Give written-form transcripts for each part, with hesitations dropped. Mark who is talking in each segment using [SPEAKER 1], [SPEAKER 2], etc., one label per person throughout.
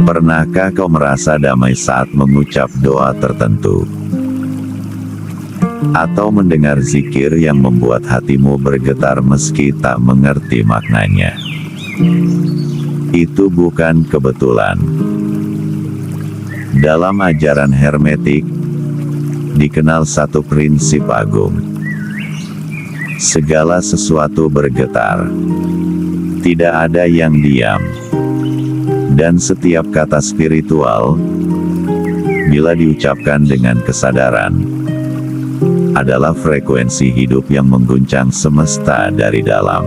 [SPEAKER 1] Pernahkah kau merasa damai saat mengucap doa tertentu? Atau mendengar zikir yang membuat hatimu bergetar meski tak mengerti maknanya? Itu bukan kebetulan. Dalam ajaran hermetik, dikenal satu prinsip agung. Segala sesuatu bergetar. Tidak ada yang diam. Dan setiap kata spiritual, bila diucapkan dengan kesadaran, adalah frekuensi hidup yang mengguncang semesta dari dalam.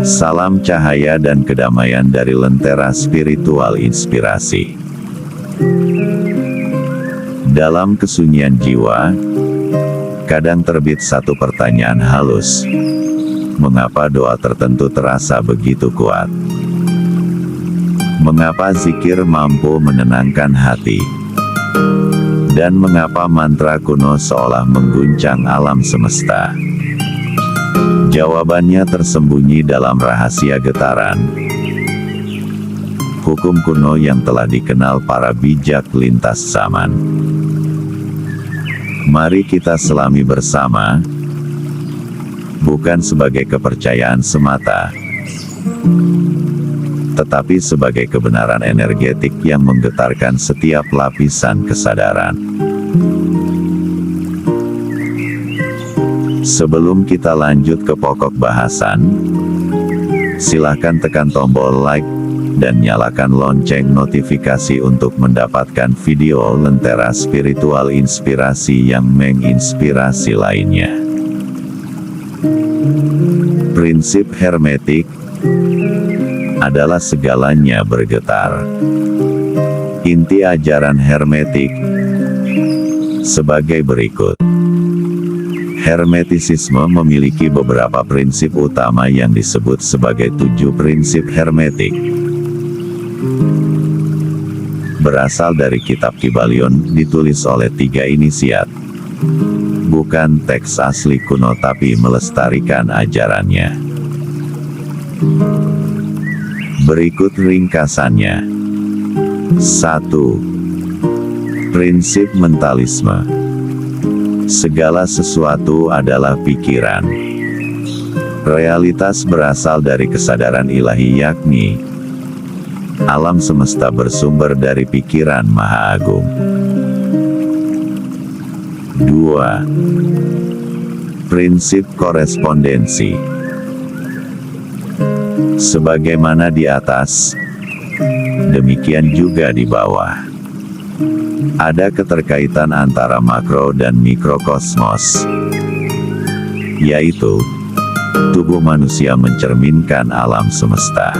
[SPEAKER 1] Salam cahaya dan kedamaian dari Lentera Spiritual Inspirasi. Dalam kesunyian jiwa, kadang terbit satu pertanyaan halus. Mengapa doa tertentu terasa begitu kuat? Mengapa zikir mampu menenangkan hati? Dan mengapa mantra kuno seolah mengguncang alam semesta? Jawabannya tersembunyi dalam rahasia getaran. Hukum kuno yang telah dikenal para bijak lintas zaman. Mari kita selami bersama, bukan sebagai kepercayaan semata, tetapi sebagai kebenaran energetik yang menggetarkan setiap lapisan kesadaran. Sebelum kita lanjut ke pokok bahasan, silakan tekan tombol like dan nyalakan lonceng notifikasi untuk mendapatkan video Lentera Spiritual Inspirasi yang menginspirasi lainnya. Prinsip hermetik adalah segalanya bergetar. Inti ajaran hermetik sebagai berikut. Hermetisisme memiliki beberapa prinsip utama yang disebut sebagai 7 prinsip hermetik. Berasal dari kitab Kybalion, ditulis oleh 3 inisiat. Bukan teks asli kuno tapi melestarikan ajarannya. Berikut ringkasannya. 1. Prinsip mentalisme. Segala sesuatu adalah pikiran. Realitas berasal dari kesadaran ilahi, yakni alam semesta bersumber dari pikiran Maha Agung. 2. Prinsip korespondensi. Sebagaimana di atas, demikian juga di bawah. Ada keterkaitan antara makro dan mikrokosmos, yaitu tubuh manusia mencerminkan alam semesta.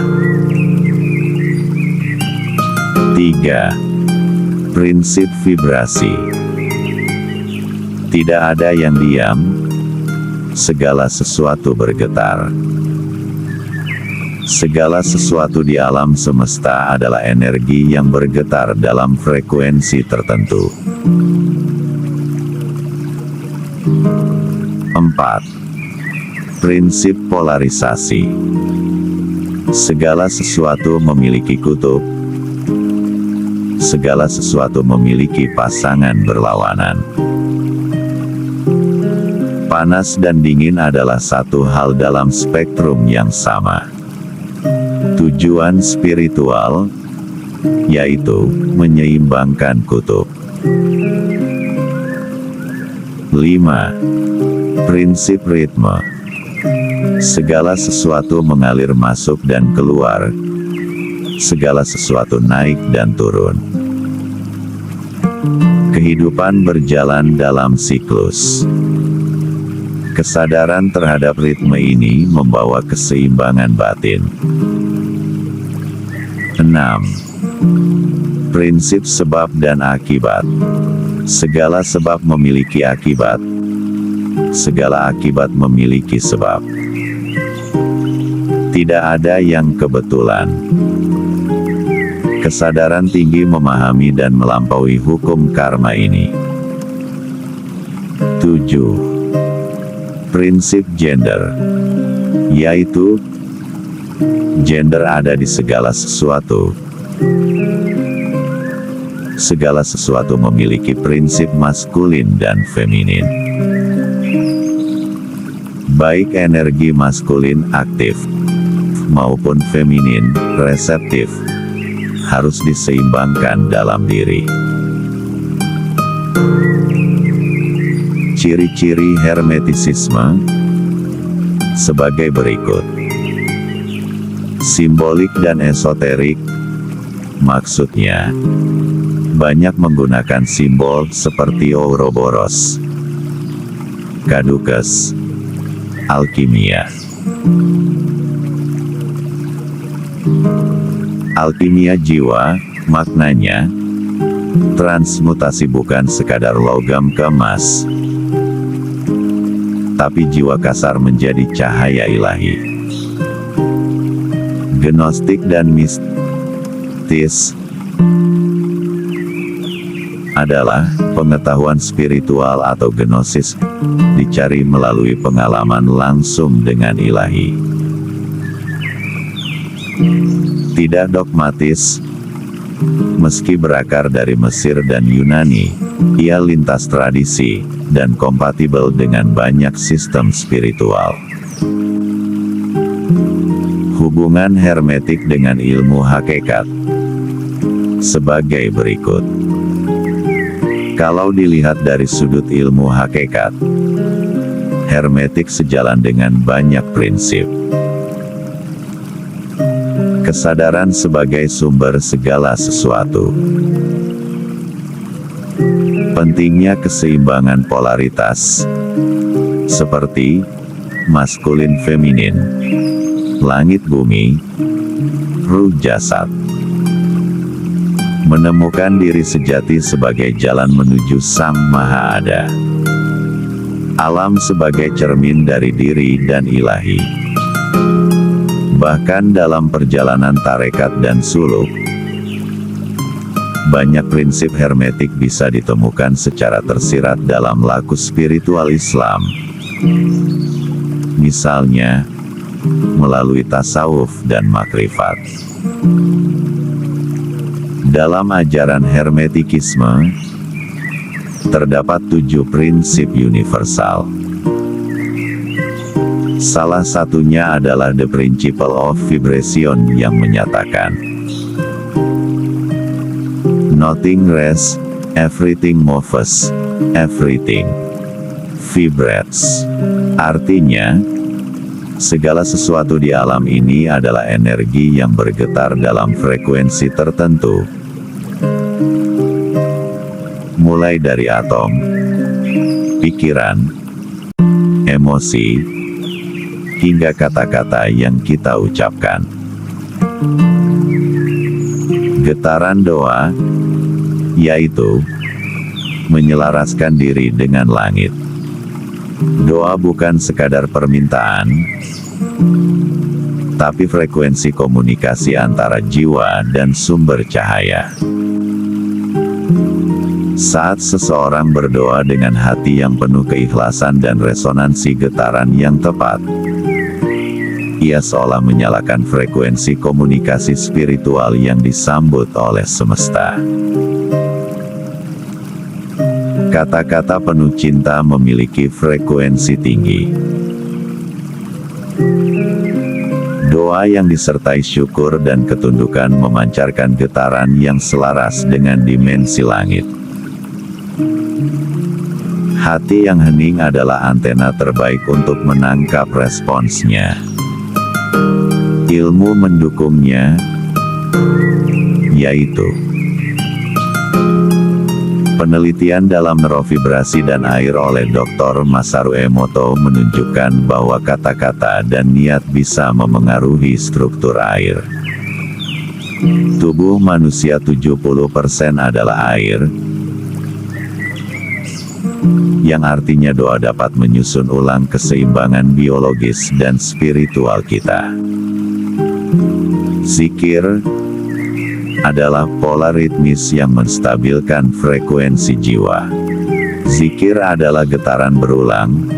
[SPEAKER 1] 3. Prinsip vibrasi. Tidak ada yang diam, segala sesuatu bergetar. Segala sesuatu di alam semesta adalah energi yang bergetar dalam frekuensi tertentu. 4. Prinsip polarisasi. Segala sesuatu memiliki kutub. Segala sesuatu memiliki pasangan berlawanan. Panas dan dingin adalah satu hal dalam spektrum yang sama. Tujuan spiritual, yaitu menyeimbangkan kutub. 5. Prinsip ritme. Segala sesuatu mengalir masuk dan keluar. Segala sesuatu naik dan turun. Kehidupan berjalan dalam siklus. Kesadaran terhadap ritme ini membawa keseimbangan batin. 6. Prinsip sebab dan akibat. Segala sebab memiliki akibat. Segala akibat memiliki sebab. Tidak ada yang kebetulan. Kesadaran tinggi memahami dan melampaui hukum karma ini. 7. Prinsip gender, yaitu Gender ada di segala sesuatu. Segala sesuatu memiliki prinsip maskulin dan feminin. Baik energi maskulin aktif maupun feminin reseptif harus diseimbangkan dalam diri. Ciri-ciri hermetisisme sebagai berikut. Simbolik dan esoterik, maksudnya banyak menggunakan simbol seperti Ouroboros, Caducus, alkimia. Alkimia jiwa, maknanya transmutasi bukan sekadar logam ke emas, tapi jiwa kasar menjadi cahaya ilahi. Gnostik dan mistis adalah pengetahuan spiritual atau gnosis, dicari melalui pengalaman langsung dengan ilahi. Tidak dogmatis, meski berakar dari Mesir dan Yunani, ia lintas tradisi, dan kompatibel dengan banyak sistem spiritual. Hubungan hermetik dengan ilmu hakikat sebagai berikut. Kalau dilihat dari sudut ilmu hakikat, hermetik sejalan dengan banyak prinsip. Kesadaran sebagai sumber segala sesuatu. Pentingnya keseimbangan polaritas, seperti maskulin feminin, langit bumi, ruh jasad. Menemukan diri sejati sebagai jalan menuju Sang Maha Ada. Alam sebagai cermin dari diri dan ilahi. Bahkan dalam perjalanan tarekat dan suluk, banyak prinsip hermetik bisa ditemukan secara tersirat dalam laku spiritual Islam. Misalnya, melalui tasawuf dan makrifat. Dalam ajaran hermetikisme, terdapat 7 prinsip universal. Salah satunya adalah The Principle of Vibration yang menyatakan nothing rests, everything moves, everything vibrates. Artinya, segala sesuatu di alam ini adalah energi yang bergetar dalam frekuensi tertentu. Mulai dari atom, pikiran, emosi, hingga kata-kata yang kita ucapkan. Getaran doa, yaitu menyelaraskan diri dengan langit. Doa bukan sekadar permintaan, tapi frekuensi komunikasi antara jiwa dan sumber cahaya. Saat seseorang berdoa dengan hati yang penuh keikhlasan dan resonansi getaran yang tepat, ia seolah menyalakan frekuensi komunikasi spiritual yang disambut oleh semesta. Kata-kata penuh cinta memiliki frekuensi tinggi. Doa yang disertai syukur dan ketundukan memancarkan getaran yang selaras dengan dimensi langit. Hati yang hening adalah antena terbaik untuk menangkap responsnya. Ilmu mendukungnya, yaitu penelitian dalam neurovibrasi dan air oleh Dr. Masaru Emoto menunjukkan bahwa kata-kata dan niat bisa memengaruhi struktur air. Tubuh manusia 70% adalah air, yang artinya doa dapat menyusun ulang keseimbangan biologis dan spiritual kita. Zikir adalah pola ritmis yang menstabilkan frekuensi jiwa. Zikir adalah getaran berulang,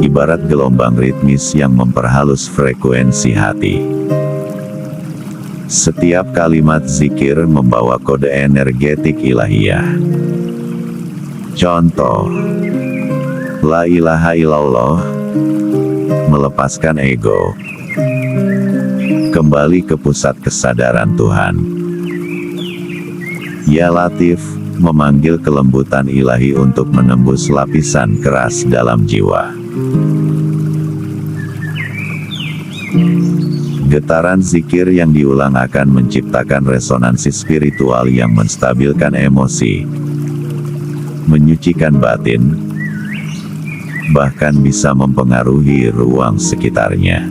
[SPEAKER 1] ibarat gelombang ritmis yang memperhalus frekuensi hati. Setiap kalimat zikir membawa kode energetik ilahiyah. Contoh, La ilaha illallah, melepaskan ego, kembali ke pusat kesadaran Tuhan. Ya Latif, memanggil kelembutan ilahi untuk menembus lapisan keras dalam jiwa. Getaran zikir yang diulang akan menciptakan resonansi spiritual yang menstabilkan emosi, menyucikan batin, bahkan bisa mempengaruhi ruang sekitarnya.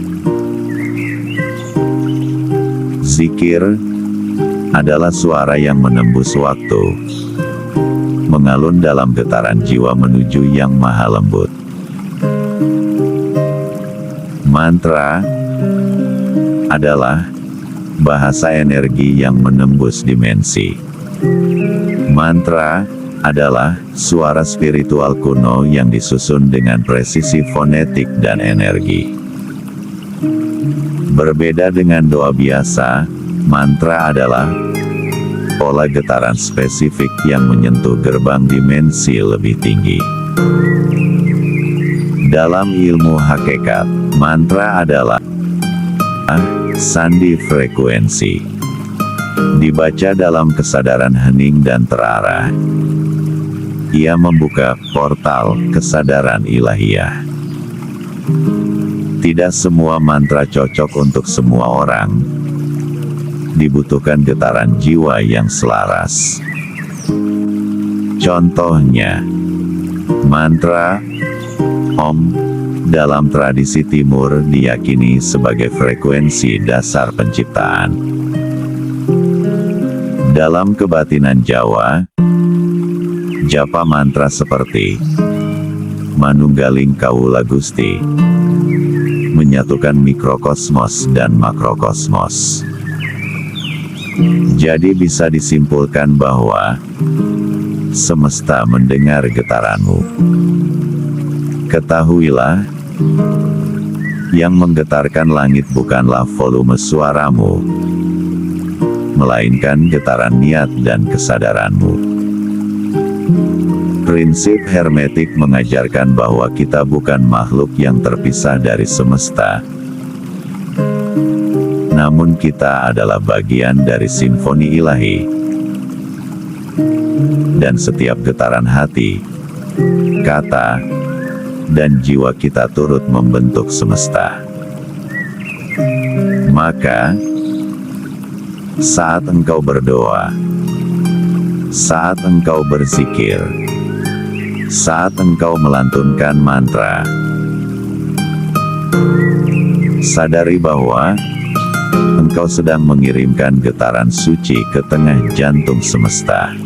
[SPEAKER 1] Zikir adalah suara yang menembus waktu, mengalun dalam getaran jiwa menuju yang maha lembut. Mantra adalah bahasa energi yang menembus dimensi. Mantra adalah suara spiritual kuno yang disusun dengan presisi fonetik dan energi. Berbeda dengan doa biasa, mantra adalah pola getaran spesifik yang menyentuh gerbang dimensi lebih tinggi. Dalam ilmu hakikat, mantra adalah sandi frekuensi. Dibaca dalam kesadaran hening dan terarah, ia membuka portal kesadaran ilahiyah. Tidak semua mantra cocok untuk semua orang. Dibutuhkan getaran jiwa yang selaras. Contohnya, mantra Om dalam tradisi Timur diyakini sebagai frekuensi dasar penciptaan. Dalam kebatinan Jawa, japa mantra seperti Manunggaling Kawula Gusti menyatukan mikrokosmos dan makrokosmos. Jadi bisa disimpulkan bahwa semesta mendengar getaranmu. Ketahuilah, yang menggetarkan langit bukanlah volume suaramu, melainkan getaran niat dan kesadaranmu. Prinsip hermetik mengajarkan bahwa kita bukan makhluk yang terpisah dari semesta, namun kita adalah bagian dari simfoni ilahi. Dan setiap getaran hati, kata, dan jiwa kita turut membentuk semesta. Maka, saat engkau berdoa, saat engkau berzikir, saat engkau melantunkan mantra, sadari bahwa engkau sedang mengirimkan getaran suci ke tengah jantung semesta.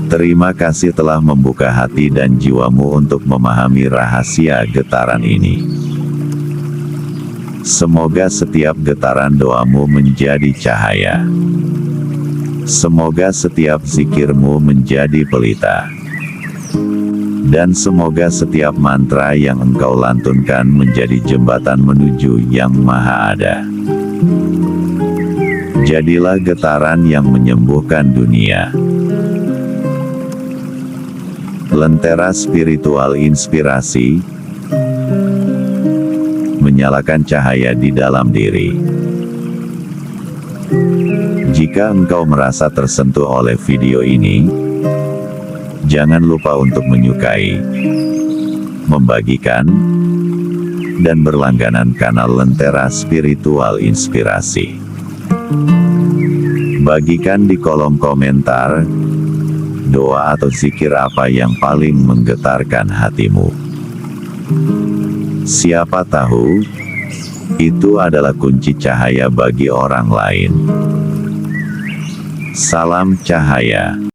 [SPEAKER 1] Terima kasih telah membuka hati dan jiwamu untuk memahami rahasia getaran ini. Semoga setiap getaran doamu menjadi cahaya. Semoga setiap zikirmu menjadi pelita. Dan semoga setiap mantra yang engkau lantunkan menjadi jembatan menuju Yang Maha Ada. Jadilah getaran yang menyembuhkan dunia. Lentera spiritual inspirasi, menyalakan cahaya di dalam diri. Jika engkau merasa tersentuh oleh video ini, jangan lupa untuk menyukai, membagikan, dan berlangganan kanal Lentera Spiritual Inspirasi. Bagikan di kolom komentar doa atau zikir apa yang paling menggetarkan hatimu. Siapa tahu, itu adalah kunci cahaya bagi orang lain. Salam cahaya.